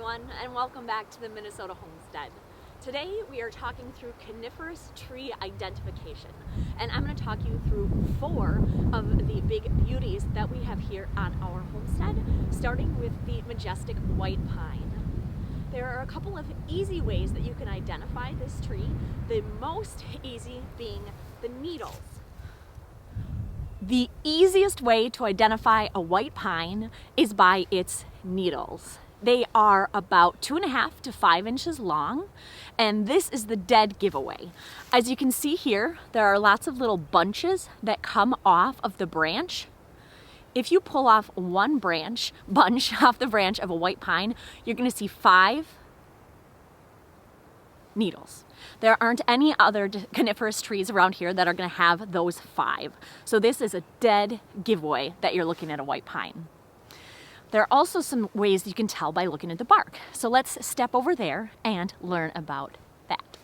everyone, and welcome back to the Minnesota Homestead. Today we are talking through coniferous tree identification, and I'm going to talk you through 4 of the big beauties that we have here on our homestead, starting with the majestic white pine. There are a couple of easy ways that you can identify this tree, the most easy being the needles. The easiest way to identify a white pine is by its needles. They are about 2.5 to 5 inches long, and this is the dead giveaway. As you can see here, there are lots of little bunches that come off of the branch. If you pull off one bunch off the branch of a white pine, you're going to see 5 needles. There aren't any other coniferous trees around here that are going to have those 5. So this is a dead giveaway that you're looking at a white pine. There are also some ways you can tell by looking at the bark. So let's step over there and learn about that.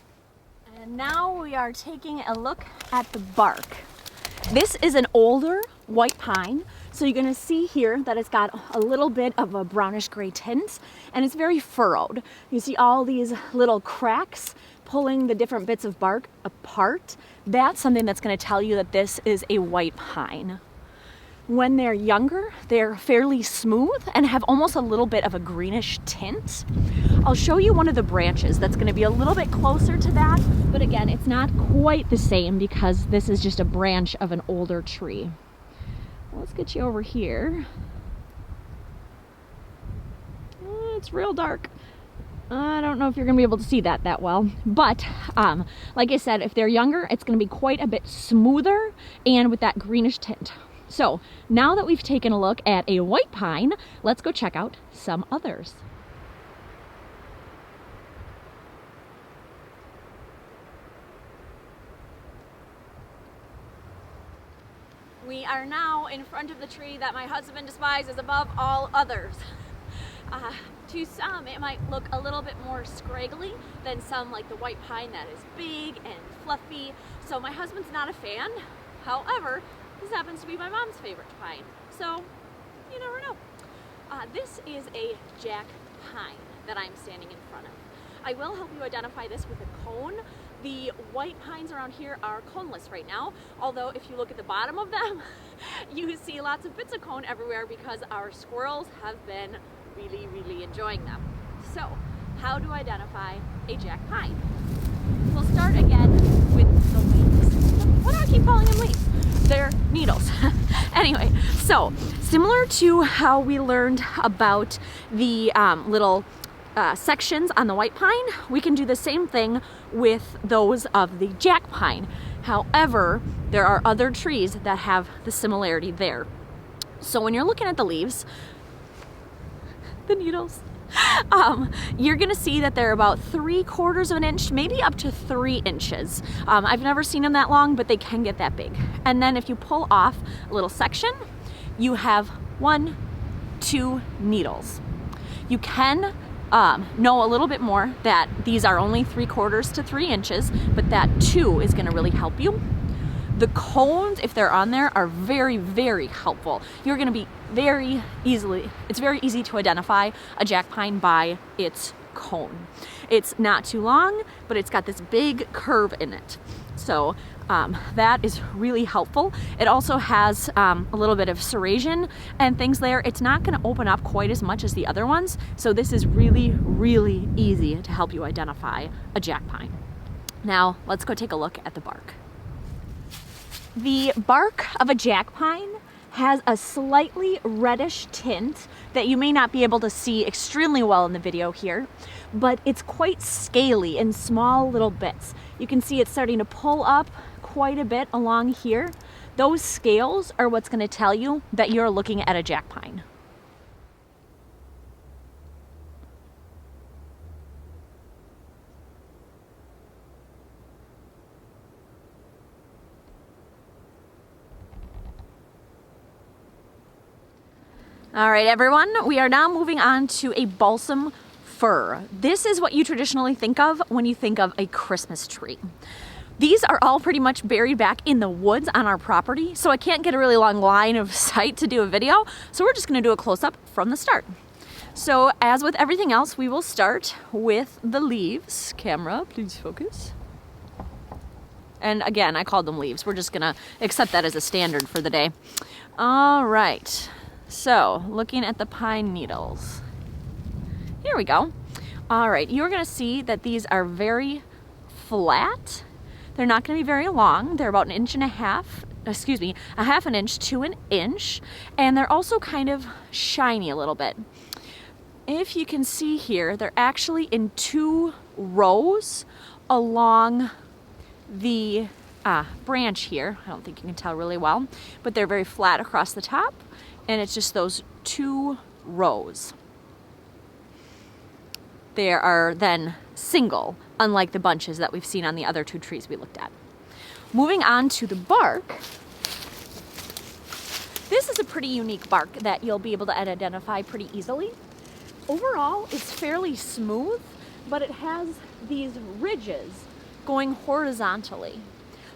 And now we are taking a look at the bark. This is an older white pine. So you're gonna see here that it's got a little bit of a brownish gray tint, and it's very furrowed. You see all these little cracks pulling the different bits of bark apart. That's something that's gonna tell you that this is a white pine. When they're younger, they're fairly smooth and have almost a little bit of a greenish tint. I'll show you one of the branches that's gonna be a little bit closer to that, but again, it's not quite the same because this is just a branch of an older tree. Let's get you over here. It's real dark. I don't know if you're gonna be able to see that well, but like I said, if they're younger, it's gonna be quite a bit smoother and with that greenish tint. So now that we've taken a look at a white pine, let's go check out some others. We are now in front of the tree that my husband despises above all others. To some, it might look a little bit more scraggly than some like the white pine that is big and fluffy. So my husband's not a fan. However, this happens to be my mom's favorite pine. So you never know. This is a jack pine that I'm standing in front of. I will help you identify this with a cone. The white pines around here are coneless right now, although if you look at the bottom of them, you see lots of bits of cone everywhere because our squirrels have been really enjoying them. So, how to identify a jack pine? We'll start again with the leaves. Why do I keep calling them leaves? They're needles. Anyway, so similar to how we learned about the little sections on the white pine, we can do the same thing with those of the jack pine. However, there are other trees that have the similarity there. So when you're looking at the leaves, the needles, you're gonna see that they're about 3/4 of an inch, maybe up to 3 inches. I've never seen them that long, but they can get that big. And then if you pull off a little section, you have 1, 2 needles. You can know a little bit more that these are only 3/4 to 3 inches, but that 2 is gonna really help you. The cones, if they're on there, are very helpful. You're gonna be it's very easy to identify a jack pine by its cone. It's not too long, but it's got this big curve in it. So that is really helpful. It also has a little bit of serration and things there. It's not gonna open up quite as much as the other ones. So this is really easy to help you identify a jack pine. Now let's go take a look at the bark. The bark of a jack pine has a slightly reddish tint that you may not be able to see extremely well in the video here, but it's quite scaly in small little bits. You can see it's starting to pull up quite a bit along here. Those scales are what's going to tell you that you're looking at a jack pine. All right, everyone, we are now moving on to a balsam fir. This is what you traditionally think of when you think of a Christmas tree. These are all pretty much buried back in the woods on our property, so I can't get a really long line of sight to do a video, so we're just gonna do a close-up from the start. So as with everything else, we will start with the leaves. Camera, please focus. And again, I called them leaves. We're just gonna accept that as a standard for the day. All right, so looking at the pine needles. Here we go. All right, you're gonna see that these are very flat. They're not gonna be very long. They're about 1.5 inches, a half an inch to an inch. And they're also kind of shiny a little bit. If you can see here, they're actually in 2 rows along the branch here. I don't think you can tell really well, but they're very flat across the top, and it's just those 2 rows. They are then single, unlike the bunches that we've seen on the other 2 trees we looked at. Moving on to the bark. This is a pretty unique bark that you'll be able to identify pretty easily. Overall, it's fairly smooth, but it has these ridges going horizontally.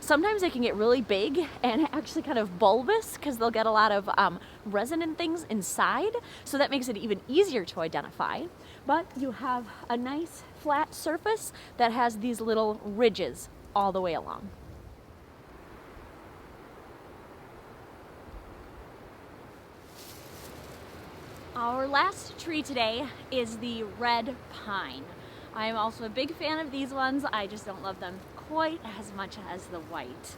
Sometimes they can get really big and actually kind of bulbous because they'll get a lot of resonant things inside, so that makes it even easier to identify. But you have a nice flat surface that has these little ridges all the way along. Our last tree today is the red pine. I am also a big fan of these ones. I just don't love them quite as much as the white.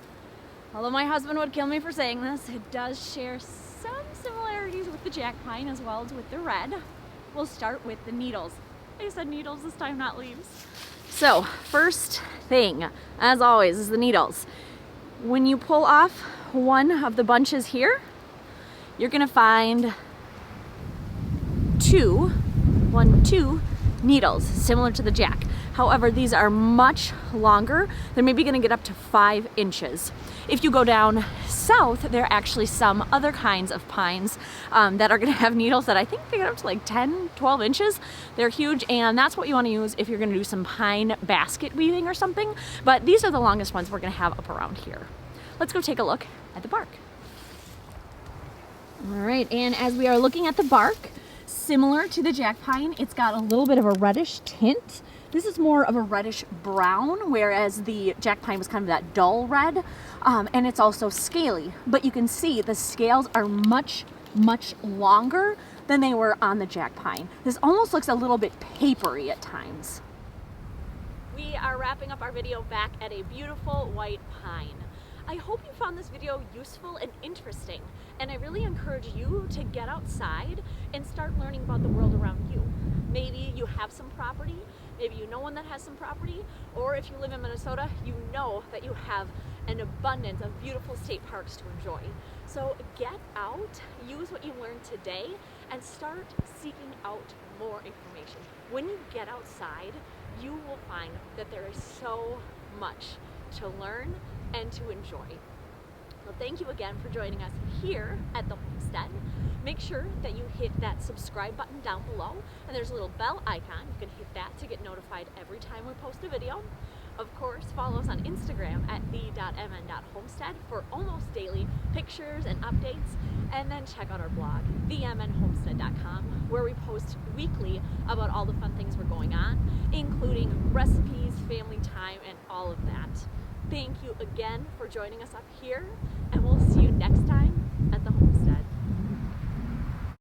Although my husband would kill me for saying this, it does share some similarities with the jack pine as well as with the red. We'll start with the needles. I said needles this time, not leaves. So first thing, as always, is the needles. When you pull off one of the bunches here, you're gonna find two needles similar to the jack. However, these are much longer. They're maybe gonna get up to 5 inches. If you go down south, there are actually some other kinds of pines that are gonna have needles that I think they get up to like 10, 12 inches. They're huge, and that's what you wanna use if you're gonna do some pine basket weaving or something. But these are the longest ones we're gonna have up around here. Let's go take a look at the bark. All right, and as we are looking at the bark, similar to the jack pine, it's got a little bit of a reddish tint. This is more of a reddish brown, whereas the jack pine was kind of that dull red, and it's also scaly. But you can see the scales are much longer than they were on the jack pine. This almost looks a little bit papery at times. We are wrapping up our video back at a beautiful white pine. I hope you found this video useful and interesting, and I really encourage you to get outside and start learning about the world around you. Maybe you have some property, maybe you know one that has some property, or if you live in Minnesota, you know that you have an abundance of beautiful state parks to enjoy. So get out, use what you learned today, and start seeking out more information. When you get outside, you will find that there is so much to learn and to enjoy. Well, thank you again for joining us here at the homestead. Make sure that you hit that subscribe button down below, and there's a little bell icon. You can hit that to get notified every time we post a video. Of course, follow us on Instagram at the.mn.homestead for almost daily pictures and updates, and then check out our blog, themnhomestead.com, where we post weekly about all the fun things we're going on, including recipes, family time, and all of that. Thank you again for joining us up here, and we'll see you next time